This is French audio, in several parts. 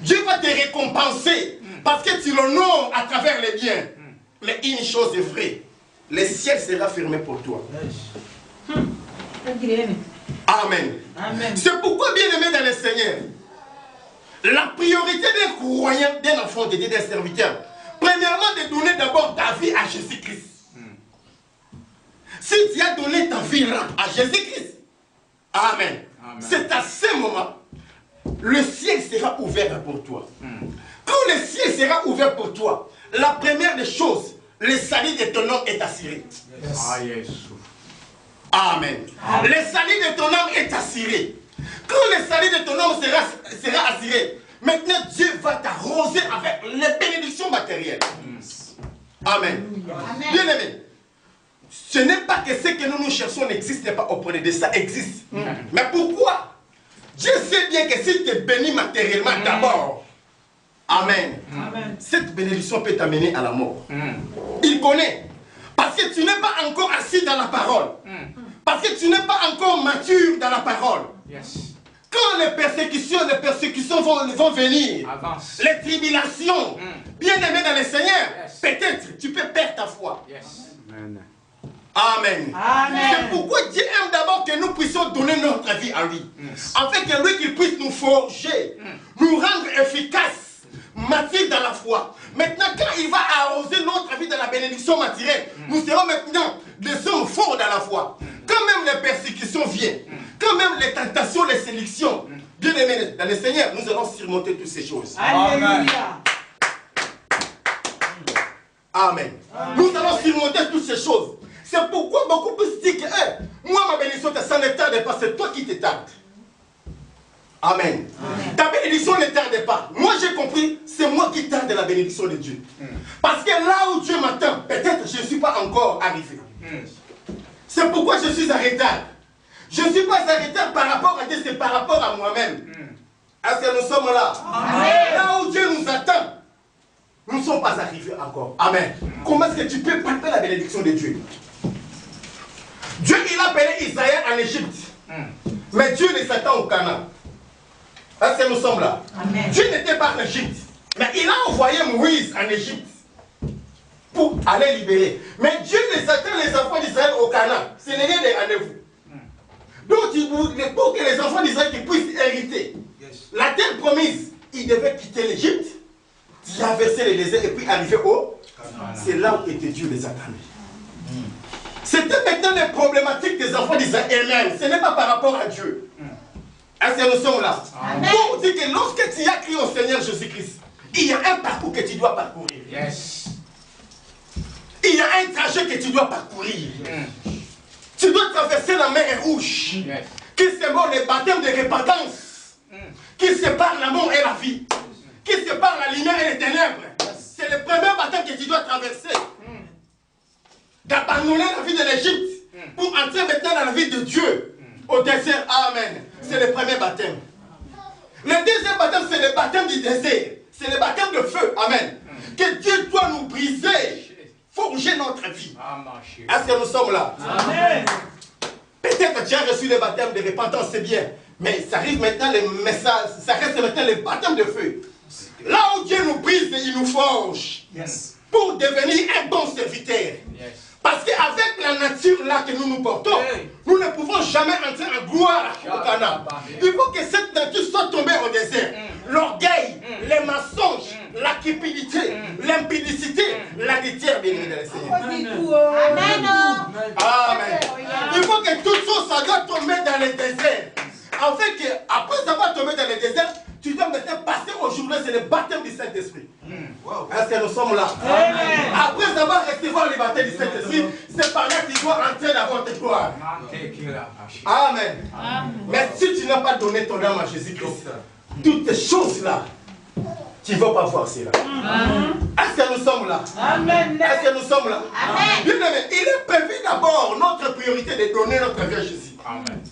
Dieu va te récompenser parce que tu l'honores à travers les biens. Mais une chose est vraie, le ciel sera fermé pour toi. Amen. C'est pourquoi, bien aimé dans le Seigneur, la priorité d'un croyant, d'un enfant de Dieu, d'un serviteur, premièrement, de donner d'abord ta vie à Jésus-Christ. Si tu as donné ta vie là à Jésus-Christ, Amen. C'est à ce moment, le ciel sera ouvert pour toi. Quand le ciel sera ouvert pour toi, la première des choses, le salut de ton âme est assuré. Amen. Le salut de ton âme est assuré. Quand le salut de ton âme sera assuré, maintenant Dieu va t'arroser avec les bénédictions matérielles. Amen. Bien aimé, ce n'est pas que ce que nous cherchons n'existe pas auprès de Dieu, ça existe. Mais pourquoi? Dieu sait bien que si tu es béni matériellement d'abord, Amen, cette bénédiction peut t'amener à la mort. Il connaît. Parce que tu n'es pas encore assis dans la parole. Parce que tu n'es pas encore mature dans la parole. Quand les persécutions vont venir, les tribulations, bien aimé dans le Seigneur, peut-être tu peux perdre ta foi. Amen. C'est pourquoi Dieu aime d'abord que nous puissions donner notre vie à lui. Afin que lui qu'il puisse nous forger, nous rendre efficaces, matures dans la foi. Maintenant, quand il va arroser notre vie dans la bénédiction matérielle, nous serons maintenant des hommes forts dans la foi. Quand même les persécutions viennent, quand même les tentations, les sélections, bien aimé dans le Seigneur, nous allons surmonter toutes ces choses. Alléluia. Amen. Nous allons surmonter toutes ces choses. C'est pourquoi beaucoup plus disent que moi, ma bénédiction, ça ne tarde pas, c'est toi qui te tarde. Amen. Ta bénédiction ne tarde pas. Moi, j'ai compris, c'est moi qui tarde la bénédiction de Dieu. Parce que là où Dieu m'attend, peut-être je ne suis pas encore arrivé. C'est pourquoi je suis en retard. Je ne suis pas en retard par rapport à Dieu, c'est par rapport à moi-même. Est-ce que nous sommes là? Amen. Là où Dieu nous attend, nous ne sommes pas arrivés encore. Amen. Comment est-ce que tu peux palper la bénédiction de Dieu? Dieu, il a appelé Israël en Égypte. Mais Dieu les attend au Canaan. Est-ce que nous sommes là? Amen. Dieu n'était pas en Égypte. Mais il a envoyé Moïse en Égypte pour aller libérer. Mais Dieu les attend, les enfants d'Israël au Canaan. Ce n'est rien de rendez-vous. Donc, pour que les enfants d'Israël puissent hériter la terre promise, ils devaient quitter l'Égypte, traverser le désert et puis arriver au Canaan. C'est là où était Dieu les attendait. C'était maintenant les problématiques des enfants d'Israël eux-mêmes. Ce n'est pas par rapport à Dieu. Est-ce que nous sommes là? Amen. Pour dire que lorsque tu as crié au Seigneur Jésus-Christ, il y a un parcours que tu dois parcourir. Il y a un trajet que tu dois parcourir. Tu dois traverser la mer Rouge, qui sépare le baptême de repentance, qui sépare la mort et la vie, qui sépare la lumière et les ténèbres. C'est le premier baptême que tu dois traverser. D'abandonner la vie de l'Égypte pour entrer maintenant dans la vie de Dieu au désert. Amen. C'est le premier baptême. Le deuxième baptême, c'est le baptême du désert. C'est le baptême de feu. Amen. Que Dieu doit nous briser, forger notre vie. Est-ce que nous sommes là? Amen. Peut-être tu as reçu le baptême de repentance, c'est bien. Mais ça arrive maintenant le message, ça reste maintenant le baptême de feu. Là où Dieu nous brise, il nous forge. Pour devenir un bon serviteur. Parce qu'avec la nature là que nous nous portons, nous ne pouvons jamais entrer en gloire au Canaan. Il faut que cette nature soit tombée au désert. L'orgueil, les mensonges, la cupidité, l'impudicité, la détière, bien aimé dans le Seigneur. Amen. Amen. Il faut que toute chose ça doit tomber dans le désert. En fait, après avoir tombé dans le désert, tu dois maintenant passer au jour-là, c'est le baptême du Saint-Esprit. Est-ce que nous sommes là? Amen. Après avoir recevoir le baptême du Saint-Esprit, c'est par là que tu dois entrer dans votre gloire. Amen. Mais si tu n'as pas donné ton âme à Jésus-Christ, toutes ces choses-là, tu ne vas pas voir cela. Est-ce que nous sommes là? Amen. Est-ce que nous sommes là? Amen. Bien aimé, il est prévu d'abord notre priorité de donner notre vie à Jésus. Amen.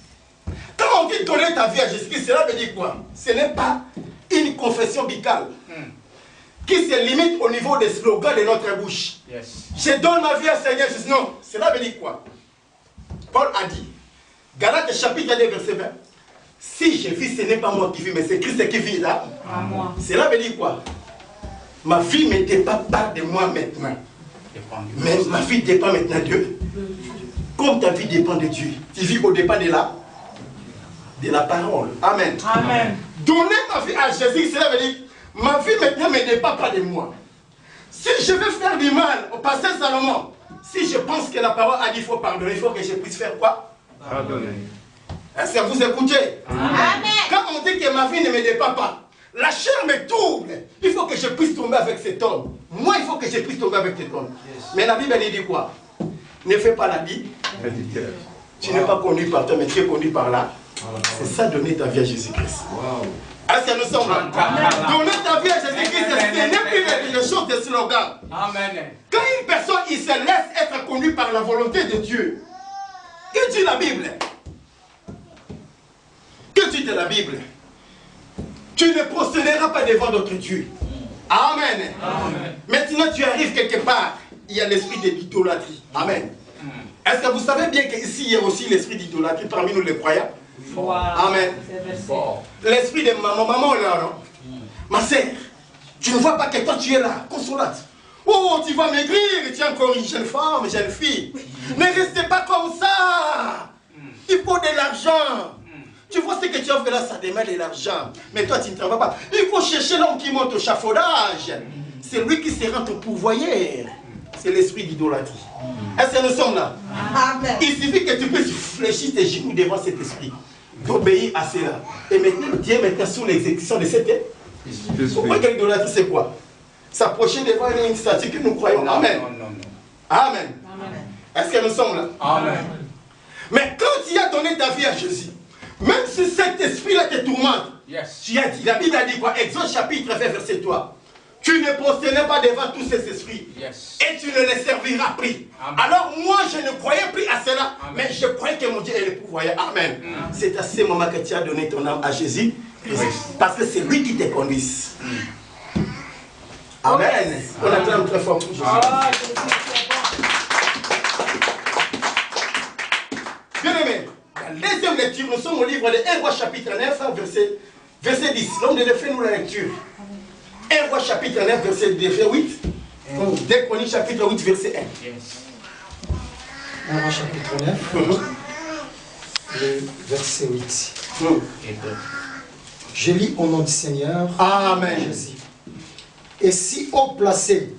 Quand on dit donner ta vie à Jésus-Christ, cela veut dire quoi? Ce n'est pas une confession bicale qui se limite au niveau des slogans de notre bouche. Je donne ma vie à Seigneur Jésus. Non, cela veut dire quoi? Paul a dit, Galates chapitre 2 verset 20, Si je vis, ce n'est pas moi qui vis, mais c'est Christ qui vit là. Cela veut dire quoi? Ma vie ne dépend pas de moi maintenant. Mais ma vie dépend maintenant de Dieu. Comme ta vie dépend de Dieu, tu vis au dépend de la parole. Amen. Amen. Donner ma vie à Jésus, cela veut dire ma vie maintenant ne dépend pas de moi. Si je veux faire du mal au pasteur Salomon, si je pense que la parole a dit qu'il faut pardonner, il faut que je puisse faire quoi? Pardonner. Est-ce que vous écoutez? Amen. Quand on dit que ma vie ne me dépend pas, la chair me tourne. Il faut que je puisse tomber avec cet homme. Moi, il faut que je puisse tomber avec cet homme. Mais la Bible, elle dit quoi? Ne fais pas la vie. Tu n'es pas conduit par toi, mais tu es conduit par là. C'est ça, donner ta vie à Jésus-Christ. Est-ce que nous sommes là? Donner ta vie à Jésus-Christ, ce n'est plus une chose de slogan. Amen. Quand une personne il se laisse être conduite par la volonté de Dieu, que dit la Bible? Que dit la Bible? Tu ne procéderas pas devant d'autres dieux. Amen. Amen. Maintenant tu arrives quelque part, il y a l'esprit de l'idolâtrie. Amen. Est-ce que vous savez bien qu'ici il y a aussi l'esprit d'idolâtrie parmi nous les croyants? Wow. Amen. L'esprit de maman là, non? Ma sœur, tu ne vois pas que toi tu es là, consolate. Oh, tu vas maigrir, tu es encore une jeune femme, jeune fille. Ne restez pas comme ça. Il faut de l'argent. Tu vois ce que tu as fait là, ça demande de l'argent. Mais toi, tu ne travailles pas. Il faut chercher l'homme qui monte au chafaudage. C'est lui qui sera ton pourvoyeur. C'est l'esprit d'idolâtrie. Est-ce que nous sommes là? Amen. Il suffit que tu puisses fléchir tes genoux devant cet esprit. D'obéir à cela. Et maintenant, Dieu est maintenant sous l'exécution de cet esprit. Pourquoi que l'idolâtrie, c'est quoi? S'approcher devant une statue que nous croyons. Amen. Amen. Est-ce que nous sommes là? Amen. Mais quand tu as donné ta vie à Jésus, même si cet esprit-là te tourmente, tu as dit, la Bible a dit quoi? Exode chapitre 20, verset 3. Tu ne procéderas pas devant tous ces esprits. Et tu ne les serviras plus. Amen. Alors moi, je ne croyais plus à cela. Amen. Mais je croyais que mon Dieu est le pouvoyeur. Amen. C'est à ce moment que tu as donné ton âme à Jésus. Parce que c'est lui qui te conduit. Amen. On acclame très fort pour Jésus. Bien aimé, la deuxième lecture, nous sommes au livre de 1 Roi chapitre 9, verset 10. L'homme de Dieu, fait-nous la lecture. 1 Roi chapitre 9, verset 8. 2 Chroniques chapitre 8, verset 1. 1 Roi chapitre 9, le verset 8. Je lis au nom du Seigneur. Amen. Jésus. Et si haut placé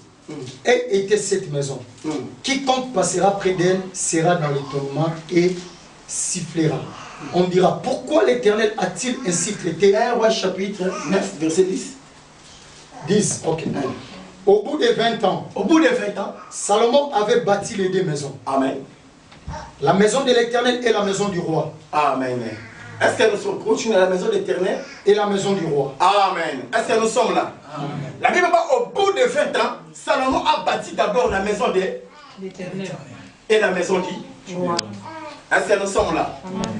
était cette maison, quiconque passera près d'elle sera dans l'étonnement et sifflera. On dira, pourquoi l'Éternel a-t-il ainsi traité? 1 Roi chapitre 9, verset 10. 10, ok. Au bout de 20 ans, Salomon avait bâti les deux maisons. Amen. La maison de l'Éternel et la maison du roi. Amen. Est-ce que nous sommes continués à la maison de l'Éternel et la maison du roi? Amen. Est-ce que nous sommes là? Amen. La Bible dit au bout de 20 ans, Salomon a bâti d'abord la maison de l'Éternel et la maison du roi. Est-ce que nous sommes là? Amen.